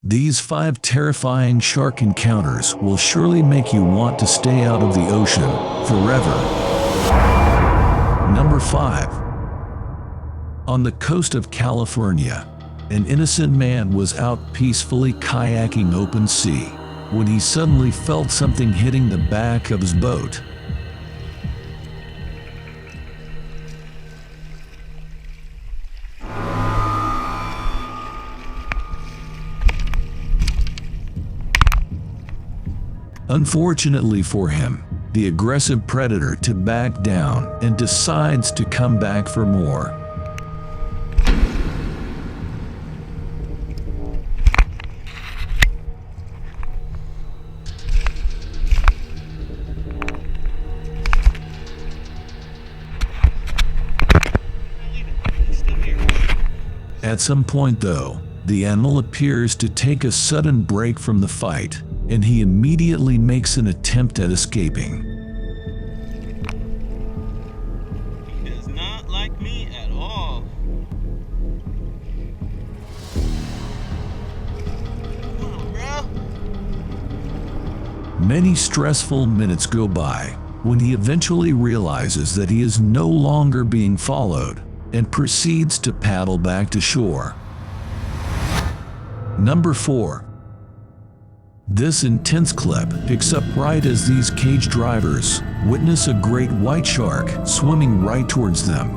These 5 terrifying shark encounters will surely make you want to stay out of the ocean forever. Number 5. On the coast of California, an innocent man was out peacefully kayaking open sea when he suddenly felt something hitting the back of his boat. Unfortunately for him, the aggressive predator to back down and decides to come back for more. At some point though, the animal appears to take a sudden break from the fight, and he immediately makes an attempt at escaping. He does not like me at all. Come on, bro. Many stressful minutes go by when he eventually realizes that he is no longer being followed and proceeds to paddle back to shore. Number 4. This intense clip picks up right as these cage drivers witness a great white shark swimming right towards them.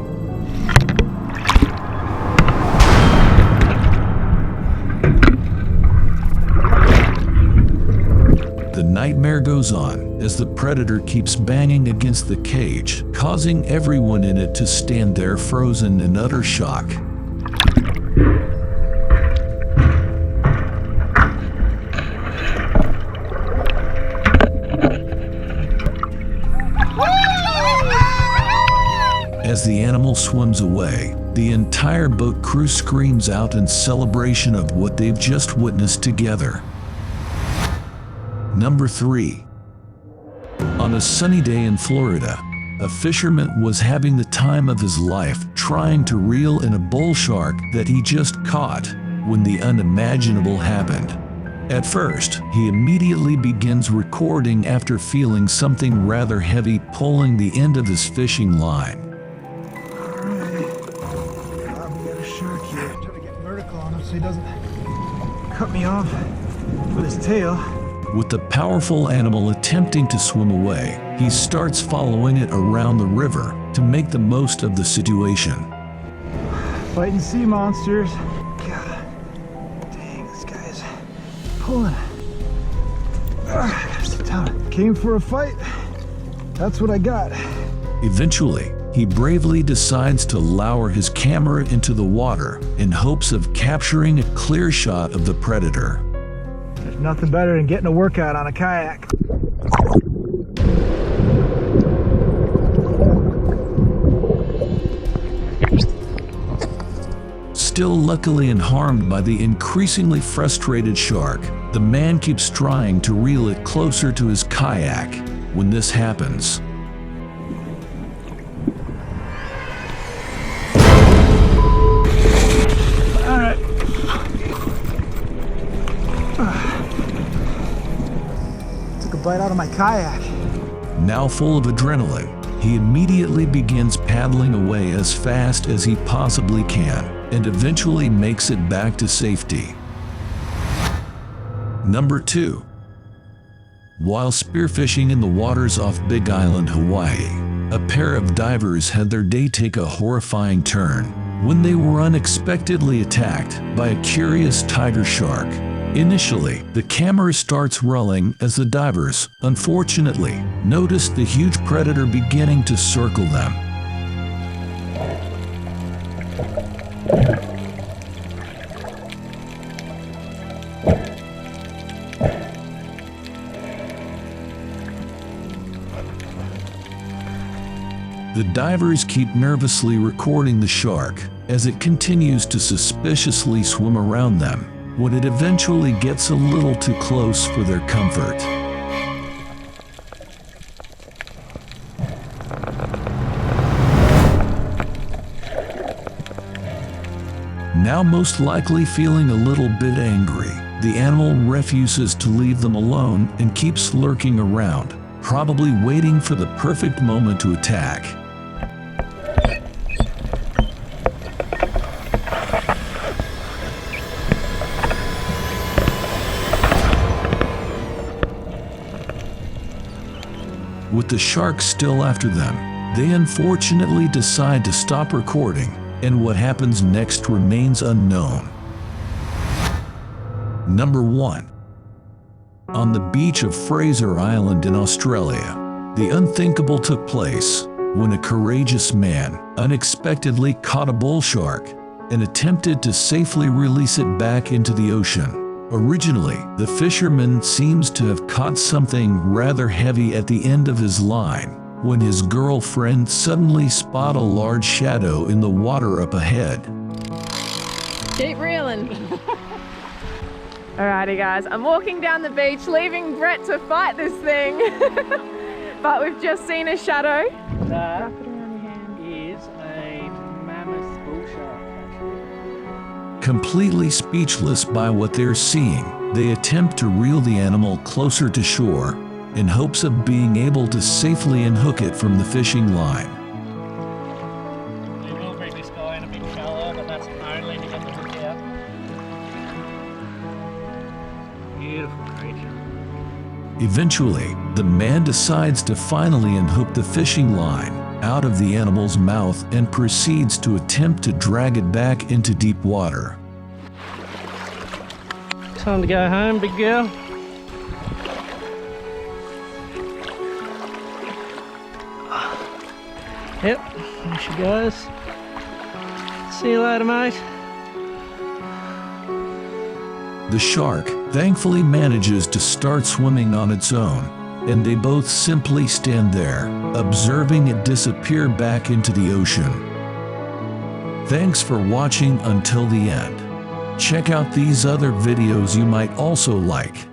The nightmare goes on as the predator keeps banging against the cage, causing everyone in it to stand there frozen in utter shock. As the animal swims away, the entire boat crew screams out in celebration of what they've just witnessed together. Number 3. On a sunny day in Florida, a fisherman was having the time of his life trying to reel in a bull shark that he just caught when the unimaginable happened. At first, he immediately begins recording after feeling something rather heavy pulling the end of his fishing line. So he doesn't cut me off with his tail. With the powerful animal attempting to swim away, he starts following it around the river to make the most of the situation. Fighting sea monsters. God, dang, this guy is pulling. I gotta sit down. Came for a fight. That's what I got. Eventually, he bravely decides to lower his camera into the water in hopes of capturing a clear shot of the predator. There's nothing better than getting a workout on a kayak. Still luckily unharmed by the increasingly frustrated shark, the man keeps trying to reel it closer to his kayak. When this happens, Bite out of my kayak. now full of adrenaline, he immediately begins paddling away as fast as he possibly can and eventually makes it back to safety. Number 2. While spearfishing in the waters off Big Island, Hawaii, a pair of divers had their day take a horrifying turn when they were unexpectedly attacked by a curious tiger shark. Initially, the camera starts rolling as the divers, unfortunately, notice the huge predator beginning to circle them. The divers keep nervously recording the shark as it continues to suspiciously swim around them, when it eventually gets a little too close for their comfort. Now most likely feeling a little bit angry, The animal refuses to leave them alone and keeps lurking around, probably waiting for the perfect moment to attack. With the shark still after them, they unfortunately decide to stop recording, and what happens next remains unknown. Number 1. On the beach of Fraser Island in Australia, the unthinkable took place when a courageous man unexpectedly caught a bull shark and attempted to safely release it back into the ocean. Originally, the fisherman seems to have caught something rather heavy at the end of his line when his girlfriend suddenly spotted a large shadow in the water up ahead. Keep reeling. Alrighty guys, I'm walking down the beach leaving Brett to fight this thing. But we've just seen a shadow. That is a mammoth bull shark, actually. Completely speechless by what they're seeing, they attempt to reel the animal closer to shore in hopes of being able to safely unhook it from the fishing line. We will bring this guy in a bit shallower, but that's only to get the hook out. Beautiful creature. Eventually, the man decides to finally unhook the fishing line out of the animal's mouth and proceeds to attempt to drag it back into deep water. Time to go home, big girl. Yep, there she goes. See you later, mate. The shark thankfully manages to start swimming on its own, and they both simply stand there, observing it disappear back into the ocean. Thanks for watching until the end. Check out these other videos you might also like.